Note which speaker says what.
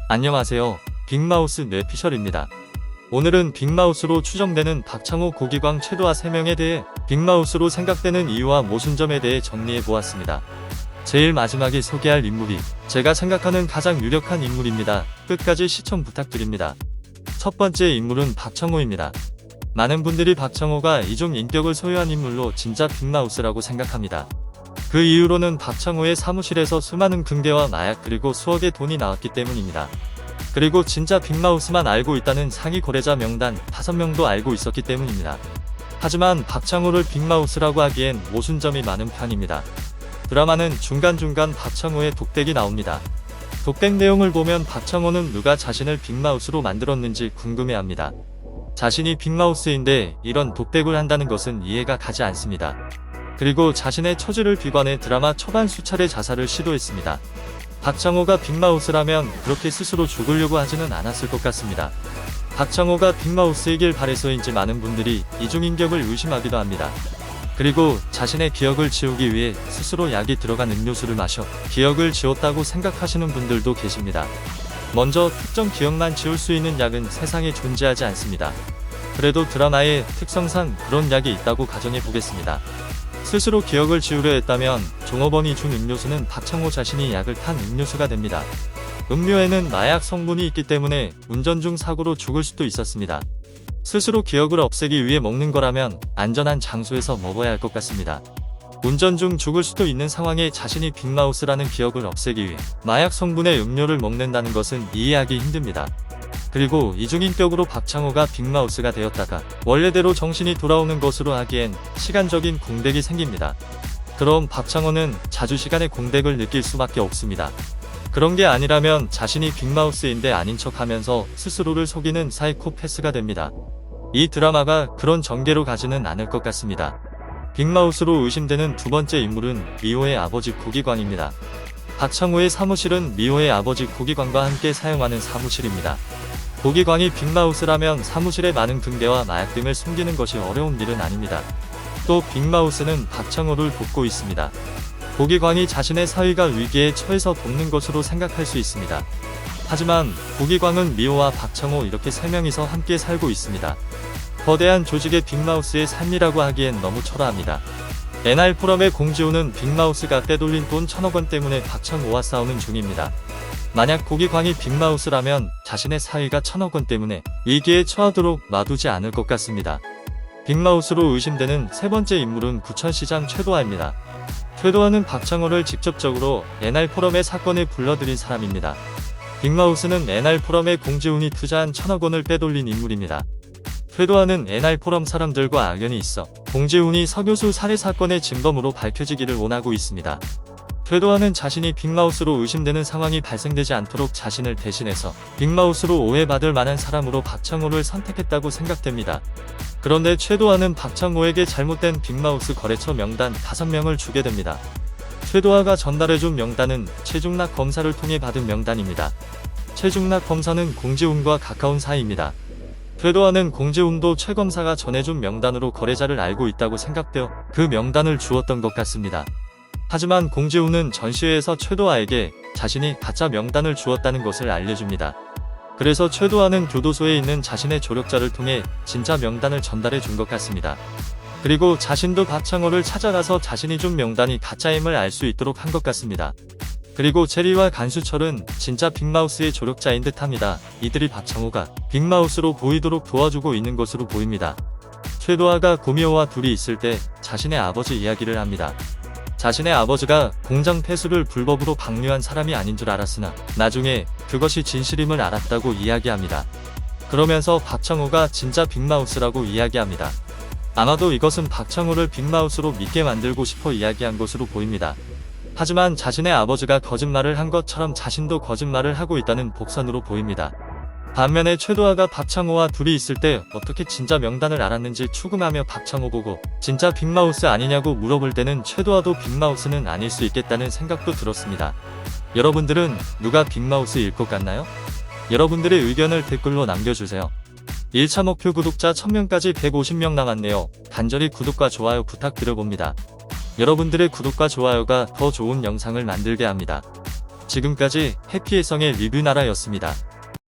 Speaker 1: 안녕하세요. 빅마우스 뇌피셜입니다. 오늘은 빅마우스로 추정되는 박창호, 고기광, 최도하 3명에 대해 빅마우스로 생각되는 이유와 모순점에 대해 정리해보았습니다. 제일 마지막에 소개할 인물이 제가 생각하는 가장 유력한 인물입니다. 끝까지 시청 부탁드립니다. 첫 번째 인물은 박창호입니다. 많은 분들이 박창호가 이중 인격을 소유한 인물로 진짜 빅마우스라고 생각합니다. 그 이유로는 박창호의 사무실에서 수많은 금괴와 마약 그리고 수억의 돈이 나왔기 때문입니다. 그리고 진짜 빅마우스만 알고 있다는 상위 거래자 명단 5명도 알고 있었기 때문입니다. 하지만 박창호를 빅마우스라고 하기엔 모순점이 많은 편입니다. 드라마는 중간중간 박창호의 독백이 나옵니다. 독백 내용을 보면 박창호는 누가 자신을 빅마우스로 만들었는지 궁금해합니다. 자신이 빅마우스인데 이런 독백을 한다는 것은 이해가 가지 않습니다. 그리고 자신의 처지를 비관해 드라마 초반 수차례 자살을 시도했습니다. 박창호가 빅마우스라면 그렇게 스스로 죽으려고 하지는 않았을 것 같습니다. 박창호가 빅마우스이길 바래서인지 많은 분들이 이중인격을 의심하기도 합니다. 그리고 자신의 기억을 지우기 위해 스스로 약이 들어간 음료수를 마셔 기억을 지웠다고 생각하시는 분들도 계십니다. 먼저 특정 기억만 지울 수 있는 약은 세상에 존재하지 않습니다. 그래도 드라마의 특성상 그런 약이 있다고 가정해 보겠습니다. 스스로 기억을 지우려 했다면 종업원이 준 음료수는 박창호 자신이 약을 탄 음료수가 됩니다. 음료에는 마약 성분이 있기 때문에 운전 중 사고로 죽을 수도 있었습니다. 스스로 기억을 없애기 위해 먹는 거라면 안전한 장소에서 먹어야 할 것 같습니다. 운전 중 죽을 수도 있는 상황에 자신이 빅마우스라는 기억을 없애기 위해 마약 성분의 음료를 먹는다는 것은 이해하기 힘듭니다. 그리고 이중인격으로 박창호가 빅마우스가 되었다가 원래대로 정신이 돌아오는 것으로 하기엔 시간적인 공백이 생깁니다. 그럼 박창호는 자주 시간의 공백을 느낄 수밖에 없습니다. 그런 게 아니라면 자신이 빅마우스인데 아닌 척하면서 스스로를 속이는 사이코패스가 됩니다. 이 드라마가 그런 전개로 가지는 않을 것 같습니다. 빅마우스로 의심되는 두 번째 인물은 미호의 아버지 고기광입니다. 박창호의 사무실은 미호의 아버지 고기광과 함께 사용하는 사무실입니다. 고기광이 빅마우스라면 사무실에 많은 금괴와 마약 등을 숨기는 것이 어려운 일은 아닙니다. 또 빅마우스는 박창호를 돕고 있습니다. 고기광이 자신의 사위가 위기에 처해서 돕는 것으로 생각할 수 있습니다. 하지만 고기광은 미호와 박창호 이렇게 3명이서 함께 살고 있습니다. 거대한 조직의 빅마우스의 삶이라고 하기엔 너무 초라합니다. NR포럼의 공지우는 빅마우스가 빼돌린 돈 1000억원 때문에 박창호와 싸우는 중입니다. 만약 고기광이 빅마우스라면 자신의 사위가 1000억원 때문에 위기에 처하도록 놔두지 않을 것 같습니다. 빅마우스로 의심되는 세 번째 인물은 부천시장 최도하입니다. 최도하는 박창호를 직접적으로 NR포럼의 사건에 불러들인 사람입니다. 빅마우스는 NR포럼의 공지훈이 투자한 1000억원을 빼돌린 인물입니다. 최도하는 NR포럼 사람들과 악연이 있어 공지훈이 서교수 살해 사건의 진범으로 밝혀지기를 원하고 있습니다. 최도하는 자신이 빅마우스로 의심되는 상황이 발생되지 않도록 자신을 대신해서 빅마우스로 오해받을 만한 사람으로 박창호를 선택했다고 생각됩니다. 그런데 최도하는 박창호에게 잘못된 빅마우스 거래처 명단 5명을 주게 됩니다. 최도하가 전달해준 명단은 최중락 검사를 통해 받은 명단입니다. 최중락 검사는 공지훈과 가까운 사이입니다. 최도하는 공지훈도 최 검사가 전해준 명단으로 거래자를 알고 있다고 생각되어 그 명단을 주었던 것 같습니다. 하지만 공지훈은 전시회에서 최도하에게 자신이 가짜 명단을 주었다는 것을 알려줍니다. 그래서 최도하는 교도소에 있는 자신의 조력자를 통해 진짜 명단을 전달해 준 것 같습니다. 그리고 자신도 박창호를 찾아가서 자신이 준 명단이 가짜임을 알 수 있도록 한 것 같습니다. 그리고 제리와 간수철은 진짜 빅마우스의 조력자인 듯 합니다. 이들이 박창호가 빅마우스로 보이도록 도와주고 있는 것으로 보입니다. 최도하가 고미호와 둘이 있을 때 자신의 아버지 이야기를 합니다. 자신의 아버지가 공장 폐수를 불법으로 방류한 사람이 아닌 줄 알았으나 나중에 그것이 진실임을 알았다고 이야기합니다. 그러면서 박창호가 진짜 빅마우스라고 이야기합니다. 아마도 이것은 박창호를 빅마우스로 믿게 만들고 싶어 이야기한 것으로 보입니다. 하지만 자신의 아버지가 거짓말을 한 것처럼 자신도 거짓말을 하고 있다는 복선으로 보입니다. 반면에 최도하가 박창호와 둘이 있을 때 어떻게 진짜 명단을 알았는지 추궁하며 박창호 보고 진짜 빅마우스 아니냐고 물어볼 때는 최도하도 빅마우스는 아닐 수 있겠다는 생각도 들었습니다. 여러분들은 누가 빅마우스일 것 같나요? 여러분들의 의견을 댓글로 남겨주세요. 1차 목표 구독자 1000명까지 150명 남았네요. 간절히 구독과 좋아요 부탁드려봅니다. 여러분들의 구독과 좋아요가 더 좋은 영상을 만들게 합니다. 지금까지 해피해성의 리뷰 나라였습니다.